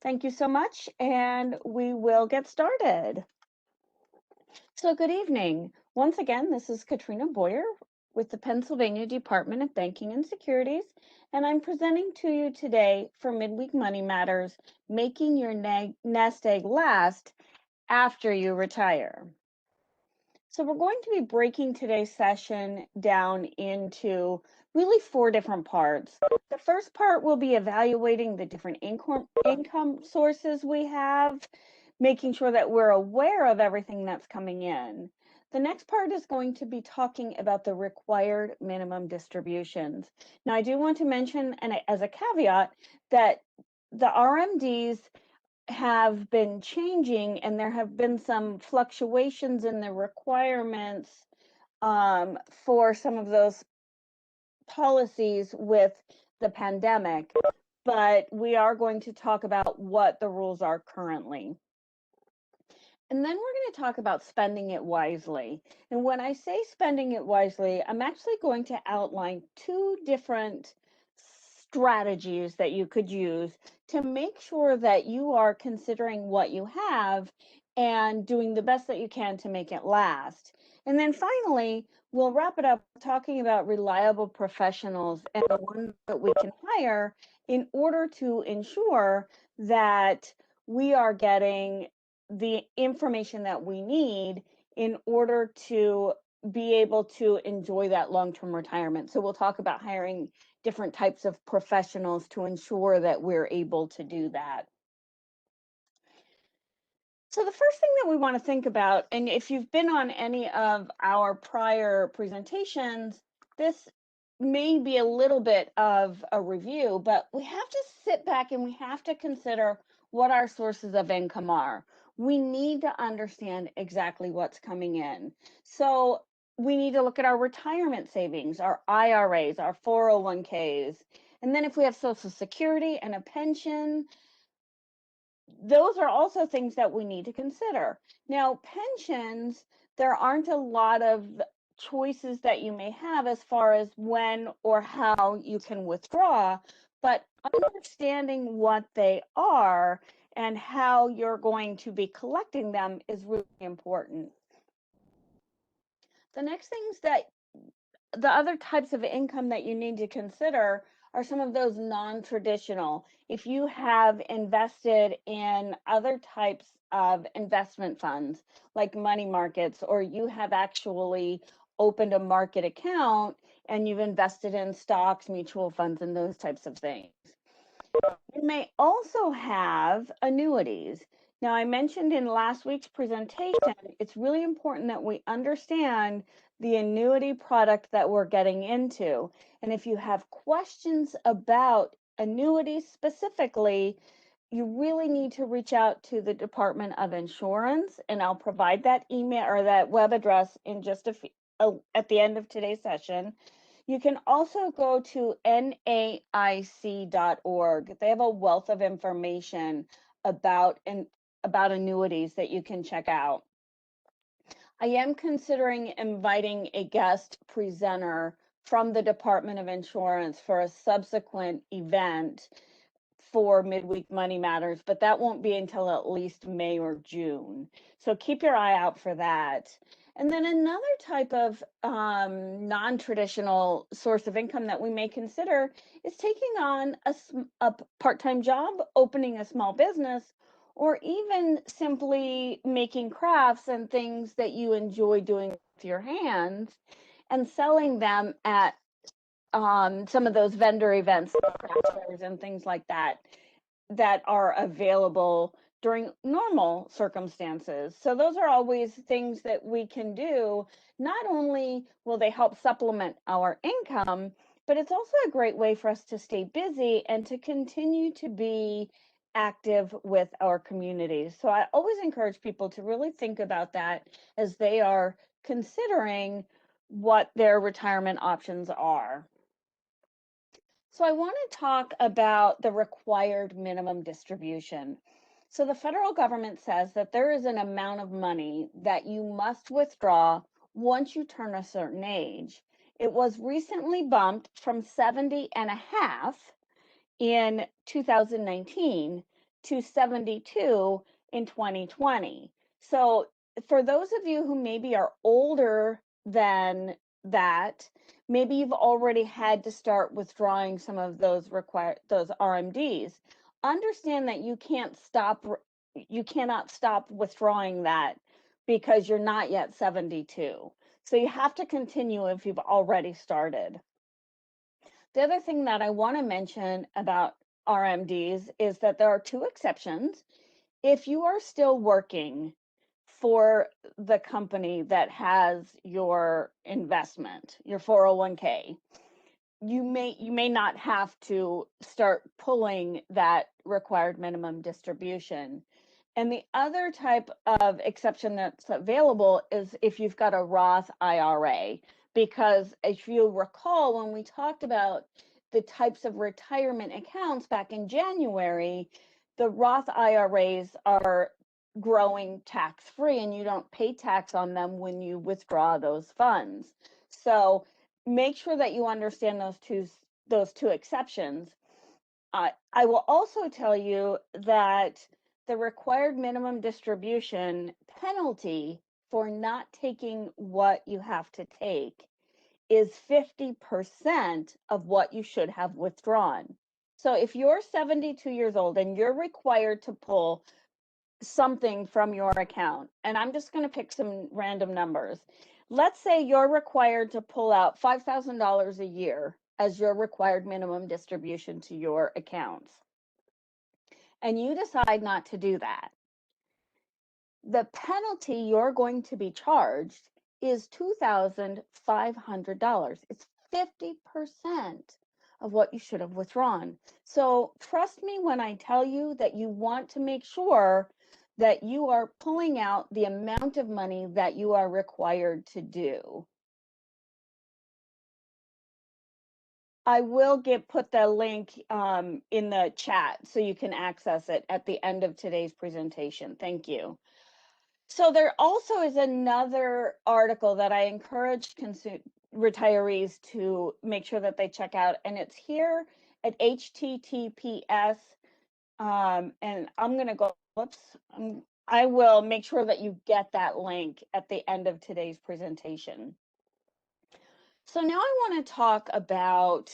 Thank you so much, and we will get started. So, good evening. Once again, this is Katrina Boyer with the Pennsylvania Department of Banking and Securities, and I'm presenting to you today for Midweek Money Matters, making your nest egg last after you retire. So we're going to be breaking today's session down into really 4 different parts. The first part will be evaluating the different income sources we have, making sure that we're aware of everything that's coming in. The next part is going to be talking about the required minimum distributions. Now, I do want to mention, and as a caveat, that the RMDs have been changing and there have been some fluctuations in the requirements for some of those policies with the pandemic, but we are going to talk about what the rules are currently. And then we're going to talk about spending it wisely. And when I say spending it wisely, I'm actually going to outline 2 different strategies that you could use to make sure that you are considering what you have and doing the best that you can to make it last. And then finally, we'll wrap it up talking about reliable professionals and the ones that we can hire in order to ensure that we are getting the information that we need in order to be able to enjoy that long-term retirement. So we'll talk about hiring different types of professionals to ensure that we're able to do that. So the first thing that we want to think about, and if you've been on any of our prior presentations, this may be a little bit of a review, but we have to sit back and we have to consider what our sources of income are. We need to understand exactly what's coming in. So we need to look at our retirement savings, our IRAs, our 401ks, and then if we have Social Security and a pension, those are also things that we need to consider. Now, pensions, there aren't a lot of choices that you may have as far as when or how you can withdraw, but understanding what they are and how you're going to be collecting them is really important. The next things that the other types of income that you need to consider are some of those non-traditional. If you have invested in other types of investment funds like money markets, or you have actually opened a market account and you've invested in stocks, mutual funds, and those types of things. You may also have annuities. Now, I mentioned in last week's presentation, it's really important that we understand the annuity product that we're getting into. And if you have questions about annuities specifically, you really need to reach out to the Department of Insurance, and I'll provide that email or that web address in just at the end of today's session. You can also go to naic.org. They have a wealth of information about annuities that you can check out. I am considering inviting a guest presenter from the Department of Insurance for a subsequent event for Midweek Money Matters, but that won't be until at least May or June. So keep your eye out for that. And then another type of non-traditional source of income that we may consider is taking on a part-time job, opening a small business, or even simply making crafts and things that you enjoy doing with your hands and selling them at some of those vendor events, craft fairs and things like that, that are available during normal circumstances. So those are always things that we can do. Not only will they help supplement our income, but it's also a great way for us to stay busy and to continue to be active with our communities. So I always encourage people to really think about that as they are considering what their retirement options are. So I want to talk about the required minimum distribution. So the federal government says that there is an amount of money that you must withdraw once you turn a certain age. It was recently bumped from 70 and a half in 2019 to 72 in 2020. So for those of you who maybe are older than that, maybe you've already had to start withdrawing some of those RMDs. Understand that you cannot stop withdrawing that because you're not yet 72. So you have to continue if you've already started. The other thing that I want to mention about RMDs is that there are two exceptions. If you are still working for the company that has your investment, your 401k, you may not have to start pulling that required minimum distribution. And the other type of exception that's available is if you've got a Roth IRA, because if you recall, when we talked about the types of retirement accounts back in January, the Roth IRAs are growing tax-free and you don't pay tax on them when you withdraw those funds. So make sure that you understand those two exceptions. I will also tell you that the required minimum distribution penalty for not taking what you have to take is 50% of what you should have withdrawn. So if you're 72 years old and you're required to pull something from your account, and I'm just going to pick some random numbers. Let's say you're required to pull out $5,000 a year as your required minimum distribution to your accounts, and you decide not to do that. The penalty you're going to be charged is $2,500. It's 50% of what you should have withdrawn. So trust me when I tell you that you want to make sure that you are pulling out the amount of money that you are required to do. I will put the link in the chat so you can access it at the end of today's presentation. Thank you. So there also is another article that I encourage retirees to make sure that they check out, and it's here at https, and I'm going to go, whoops, I will make sure that you get that link at the end of today's presentation. So now I want to talk about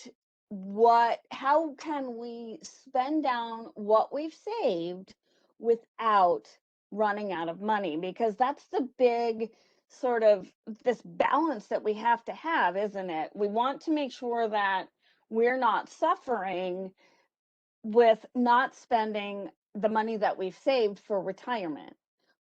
how can we spend down what we've saved without running out of money, because that's the big sort of this balance that we have to have, isn't it? We want to make sure that we're not suffering with not spending the money that we've saved for retirement.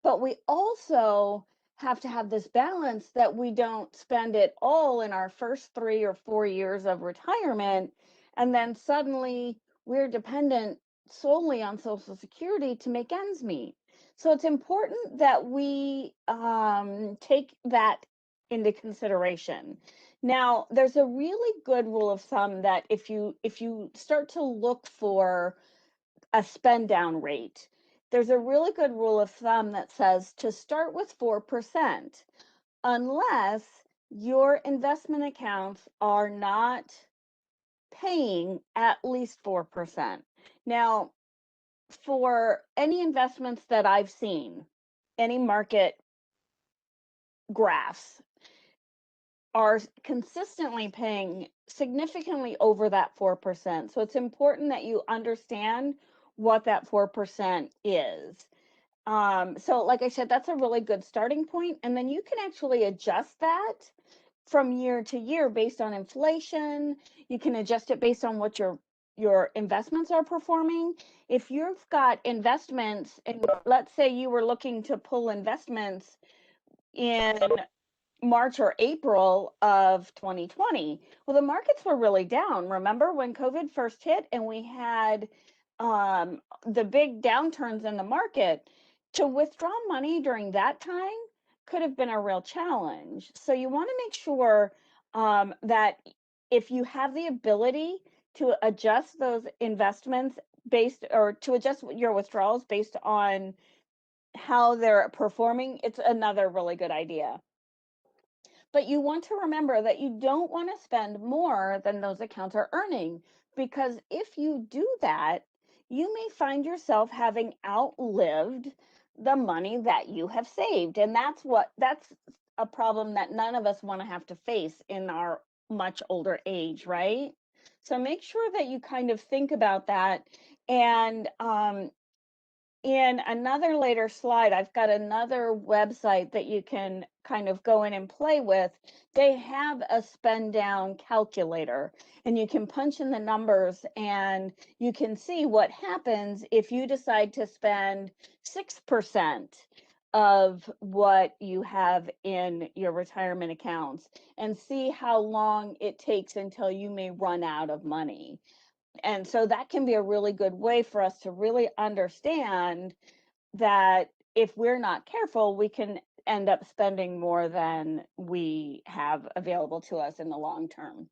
But we also have to have this balance that we don't spend it all in our first 3 or 4 years of retirement, and then suddenly we're dependent solely on Social Security to make ends meet. So it's important that we take that into consideration. Now, there's a really good rule of thumb that if you start to look for a spend down rate, there's a really good rule of thumb that says to start with 4%, unless your investment accounts are not paying at least 4%. Now, for any investments that I've seen, any market graphs are consistently paying significantly over that 4%. So it's important that you understand what that 4% is. So like I said, that's a really good starting point. And then you can actually adjust that from year to year based on inflation. You can adjust it based on what your investments are performing. If you've got investments, and let's say you were looking to pull investments in March or April of 2020. Well, the markets were really down. Remember when COVID first hit and we had the big downturns in the market? To withdraw money during that time could have been a real challenge. So you want to make sure that if you have the ability to adjust those investments to adjust your withdrawals based on how they're performing, it's another really good idea. But you want to remember that you don't want to spend more than those accounts are earning, because if you do that, you may find yourself having outlived the money that you have saved. And that's a problem that none of us want to have to face in our much older age, right? So make sure that you kind of think about that. And in another later slide, I've got another website that you can kind of go in and play with. They have a spend down calculator, and you can punch in the numbers and you can see what happens if you decide to spend 6% of what you have in your retirement accounts, and see how long it takes until you may run out of money. And so that can be a really good way for us to really understand that if we're not careful, we can end up spending more than we have available to us in the long term.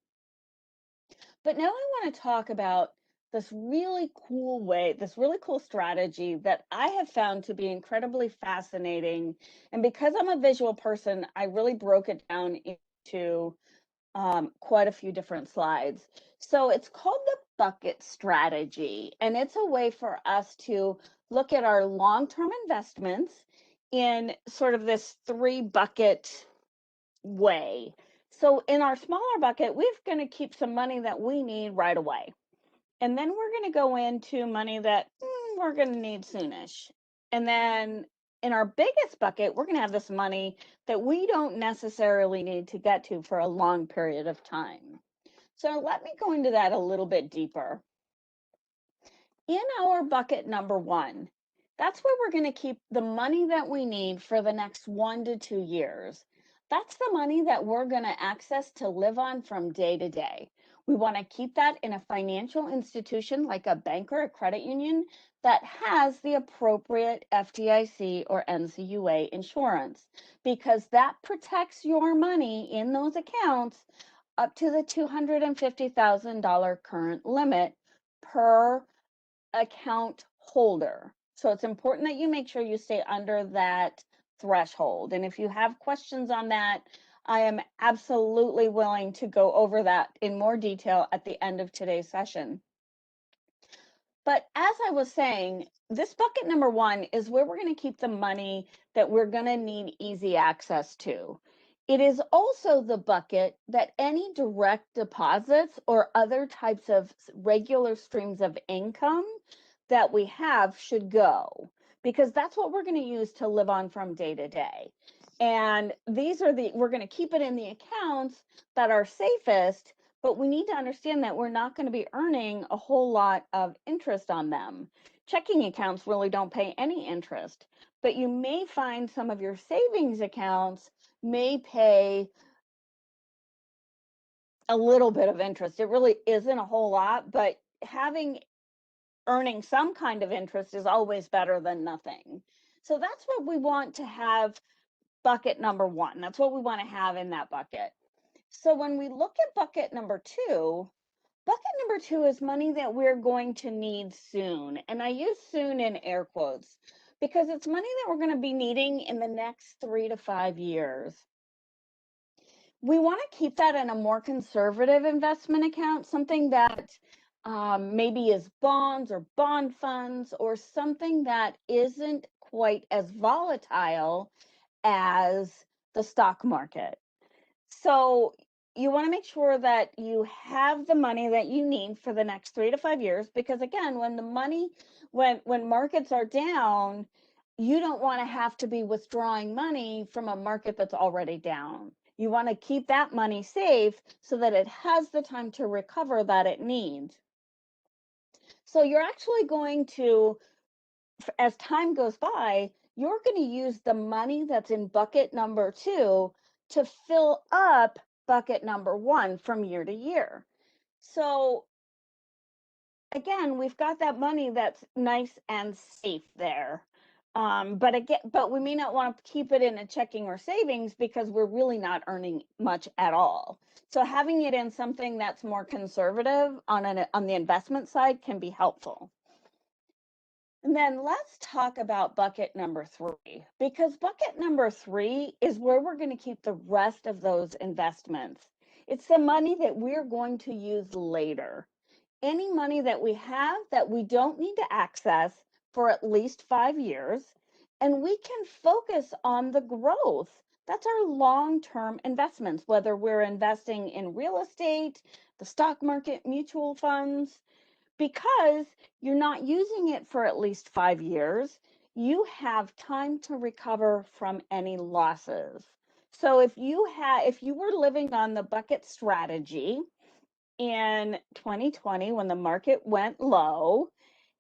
But now I want to talk about this really cool way, this really cool strategy that I have found to be incredibly fascinating. And because I'm a visual person, I really broke it down into quite a few different slides. So it's called the bucket strategy, and it's a way for us to look at our long-term investments in sort of this three bucket way. So in our smaller bucket, we're going to keep some money that we need right away. And then we're going to go into money that we're going to need soonish. And then in our biggest bucket, we're going to have this money that we don't necessarily need to get to for a long period of time. So let me go into that a little bit deeper. In our bucket number one, that's where we're going to keep the money that we need for the next 1 to 2 years. That's the money that we're going to access to live on from day to day. We want to keep that in a financial institution like a bank or a credit union that has the appropriate FDIC or NCUA insurance, because that protects your money in those accounts up to the $250,000 current limit per account holder. So it's important that you make sure you stay under that threshold. And if you have questions on that, I am absolutely willing to go over that in more detail at the end of today's session. But as I was saying, this bucket number one is where we're going to keep the money that we're going to need easy access to. It is also the bucket that any direct deposits or other types of regular streams of income that we have should go, because that's what we're going to use to live on from day to day. And we're going to keep it in the accounts that are safest, but we need to understand that we're not going to be earning a whole lot of interest on them. Checking accounts really don't pay any interest, but you may find some of your savings accounts may pay a little bit of interest. It really isn't a whole lot, but earning some kind of interest is always better than nothing. So that's what we want to have bucket number one. That's what we want to have in that bucket. So when we look at bucket number two is money that we're going to need soon. And I use soon in air quotes because it's money that we're going to be needing in the next 3 to 5 years. We want to keep that in a more conservative investment account, something that maybe is bonds or bond funds, or something that isn't quite as volatile as the stock market. So you want to make sure that you have the money that you need for the next 3 to 5 years, because again, when markets are down, you don't want to have to be withdrawing money from a market that's already down. You want to keep that money safe so that it has the time to recover that it needs. So you're actually going to, as time goes by, you're going to use the money that's in bucket number two to fill up bucket number one from year to year. So again, we've got that money that's nice and safe there. But we may not want to keep it in a checking or savings because we're really not earning much at all. So having it in something that's more conservative on the investment side can be helpful. And then let's talk about bucket number three, because bucket number three is where we're going to keep the rest of those investments. It's the money that we're going to use later. any money that we have that we don't need to access for at least 5 years, and we can focus on the growth. That's our long-term investments, whether we're investing in real estate, the stock market, mutual funds, because you're not using it for at least 5 years. You have time to recover from any losses. So if you were living on the bucket strategy in 2020 when the market went low,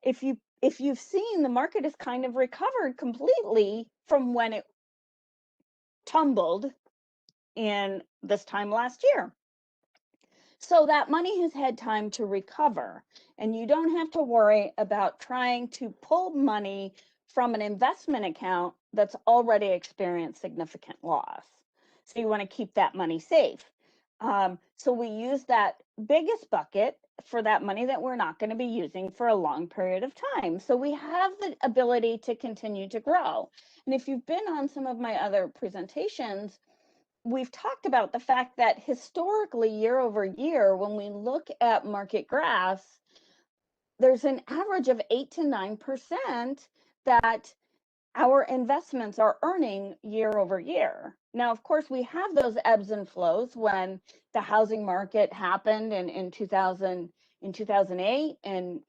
if you've seen, the market has kind of recovered completely from when it tumbled in this time last year. So that money has had time to recover, and you don't have to worry about trying to pull money from an investment account that's already experienced significant loss. So you want to keep that money safe. So we use that biggest bucket for that money that we're not going to be using for a long period of time. So we have the ability to continue to grow. And if you've been on some of my other presentations, we've talked about the fact that historically, year over year, when we look at market graphs, there's an average of 8 to 9% that our investments are earning year over year. Now, of course, we have those ebbs and flows. When the housing market happened in 2008 and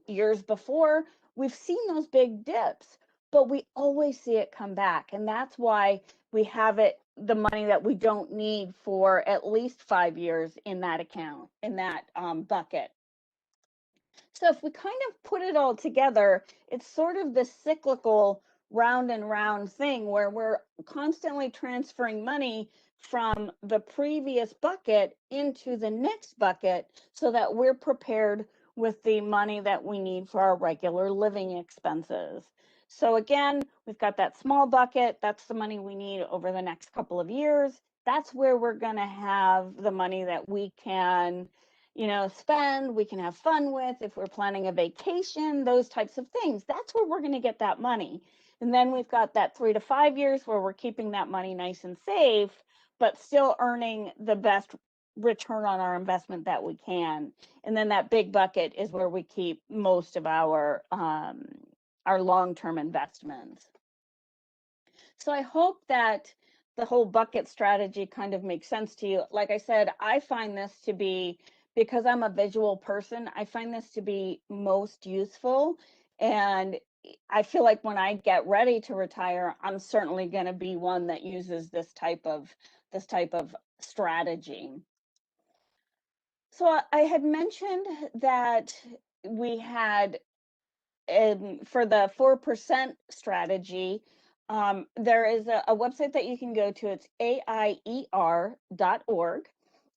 years before, we've seen those big dips, but we always see it come back. And that's why we have the money that we don't need for at least 5 years in that account, in that bucket. So if we kind of put it all together, it's sort of this cyclical round and round thing where we're constantly transferring money from the previous bucket into the next bucket so that we're prepared with the money that we need for our regular living expenses. So again, we've got that small bucket. That's the money we need over the next couple of years. That's where we're going to have the money that we can spend, we can have fun with, if we're planning a vacation, those types of things. That's where we're going to get that money. And then we've got that 3 to 5 years where we're keeping that money nice and safe, but still earning the best return on our investment that we can. And then that big bucket is where we keep most of our long-term investments. So I hope that the whole bucket strategy kind of makes sense to you. Like I said, I find this to be, because I'm a visual person, I find this to be most useful. And I feel like when I get ready to retire, I'm certainly going to be one that uses this type of strategy. So I had mentioned that we had, for the 4% strategy, there is a website that you can go to. It's aier.org.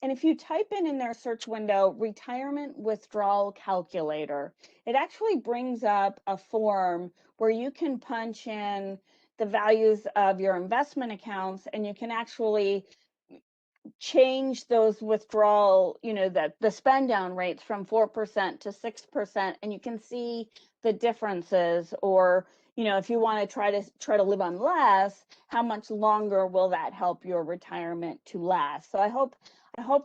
And if you type in their search window, retirement withdrawal calculator, it actually brings up a form where you can punch in the values of your investment accounts, and you can actually change those withdrawal, the spend down rates from 4% to 6%, and you can see the differences. Or if you want to try to live on less, how much longer will that help your retirement to last? So I hope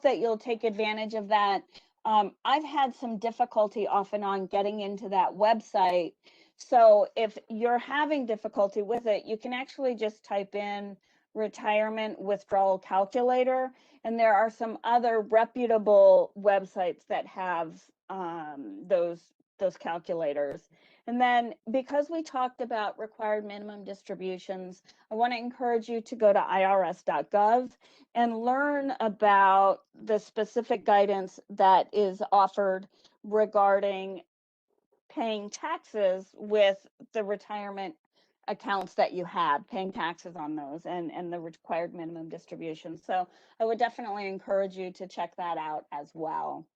that you'll take advantage of that. I've had some difficulty off and on getting into that website. So if you're having difficulty with it, you can actually just type in retirement withdrawal calculator, and there are some other reputable websites that have those calculators. And then, because we talked about required minimum distributions, I want to encourage you to go to irs.gov and learn about the specific guidance that is offered regarding paying taxes with the retirement accounts that you have, paying taxes on those, and the required minimum distribution. So I would definitely encourage you to check that out as well.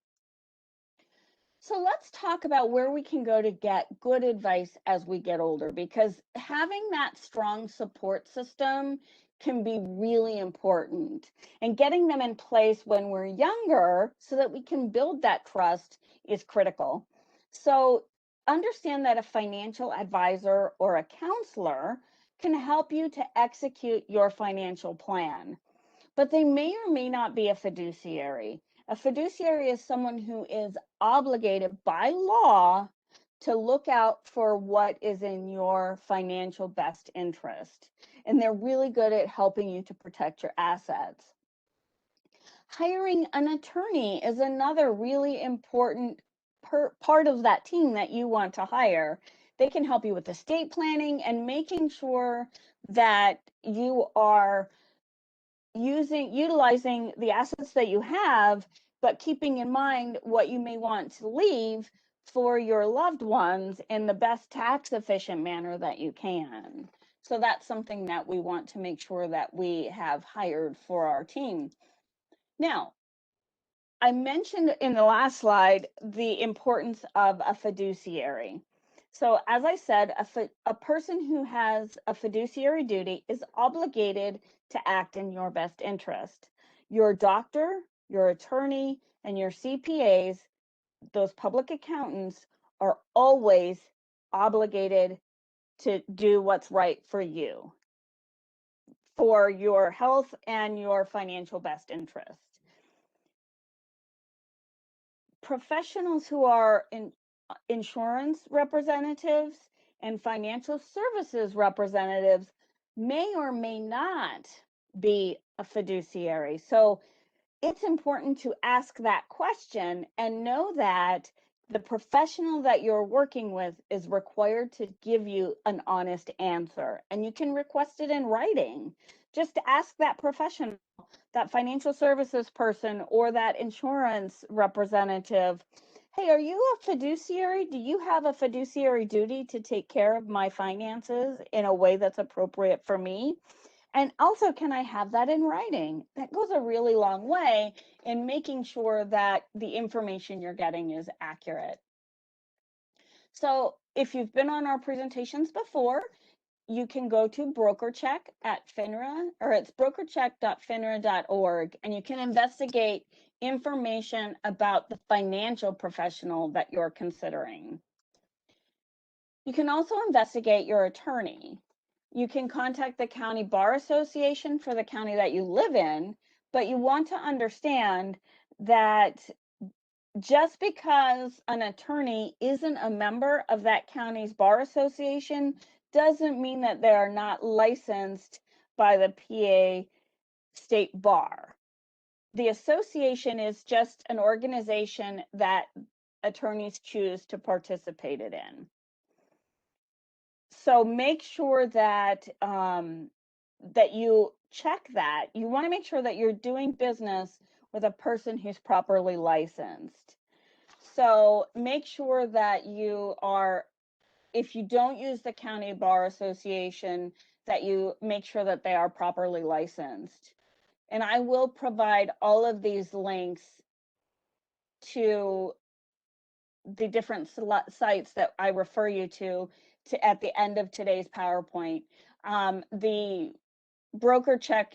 So let's talk about where we can go to get good advice as we get older, because having that strong support system can be really important, and getting them in place when we're younger so that we can build that trust is critical. So understand that a financial advisor or a counselor can help you to execute your financial plan, but they may or may not be a fiduciary. A fiduciary is someone who is obligated by law to look out for what is in your financial best interest. And they're really good at helping you to protect your assets. Hiring an attorney is another really important part of that team that you want to hire. They can help you with estate planning and making sure that you are utilizing the assets that you have, but keeping in mind what you may want to leave for your loved ones in the best tax efficient manner that you can. So that's something that we want to make sure that we have hired for our team. Now, I mentioned in the last slide the importance of a fiduciary. So as I said, a person who has a fiduciary duty is obligated to act in your best interest. Your doctor, your attorney, and your CPAs, those public accountants, are always obligated to do what's right for you, for your health and your financial best interest. Professionals who are insurance representatives and financial services representatives may or may not be a fiduciary. So it's important to ask that question and know that the professional that you're working with is required to give you an honest answer. And you can request it in writing. Just ask that professional, that financial services person or that insurance representative, hey, are you a fiduciary? Do you have a fiduciary duty to take care of my finances in a way that's appropriate for me? And also, can I have that in writing? That goes a really long way in making sure that the information you're getting is accurate. So if you've been on our presentations before, you can go to BrokerCheck at FINRA, or it's brokercheck.finra.org, and you can investigate information about the financial professional that you're considering. You can also investigate your attorney. You can contact the County Bar Association for the county that you live in, but you want to understand that just because an attorney isn't a member of that county's bar association doesn't mean that they are not licensed by the PA State Bar. The association is just an organization that attorneys choose to participate in. So make sure that that you check that. You want to make sure that you're doing business with a person who's properly licensed. So make sure that you are, if you don't use the County Bar Association, that you make sure that they are properly licensed. And I will provide all of these links to the different sites that I refer you to at the end of today's PowerPoint. The BrokerCheck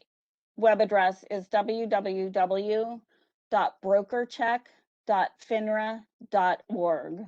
web address is www.brokercheck.finra.org.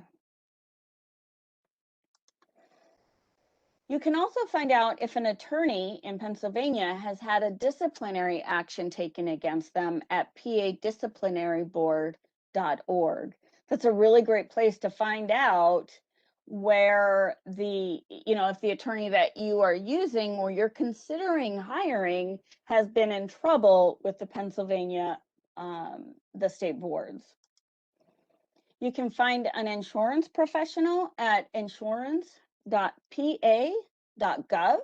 You can also find out if an attorney in Pennsylvania has had a disciplinary action taken against them at padisciplinaryboard.org. That's a really great place to find out where if the attorney that you are using or you're considering hiring has been in trouble with the Pennsylvania, the state boards. You can find an insurance professional at insurance.pa.gov.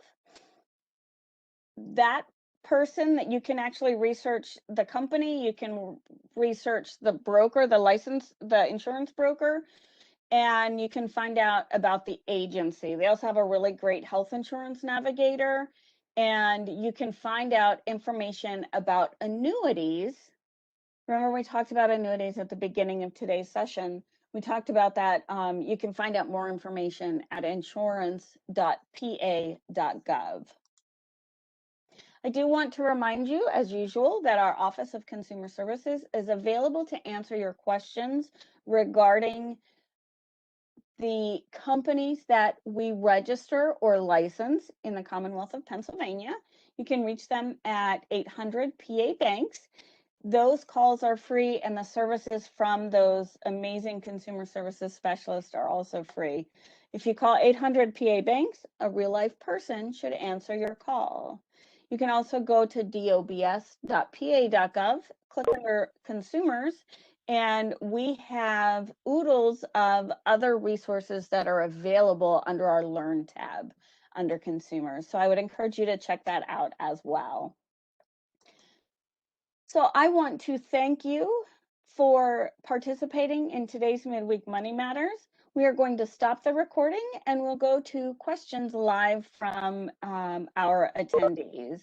That person that you can actually research the company, you can research the broker, the insurance broker, and you can find out about the agency. They also have a really great health insurance navigator, and you can find out information about annuities. Remember, we talked about annuities at the beginning of today's session. We talked about that. You can find out more information at insurance.pa.gov. I do want to remind you, as usual, that our Office of Consumer Services is available to answer your questions regarding the companies that we register or license in the Commonwealth of Pennsylvania. You can reach them at 800 PA Banks. Those calls are free, and the services from those amazing consumer services specialists are also free. If you call 800 PA Banks, a real life person should answer your call. You can also go to dobs.pa.gov, click under consumers, and we have oodles of other resources that are available under our Learn tab under consumers. So I would encourage you to check that out as well. So I want to thank you for participating in today's Midweek Money Matters. We are going to stop the recording and we'll go to questions live from our attendees.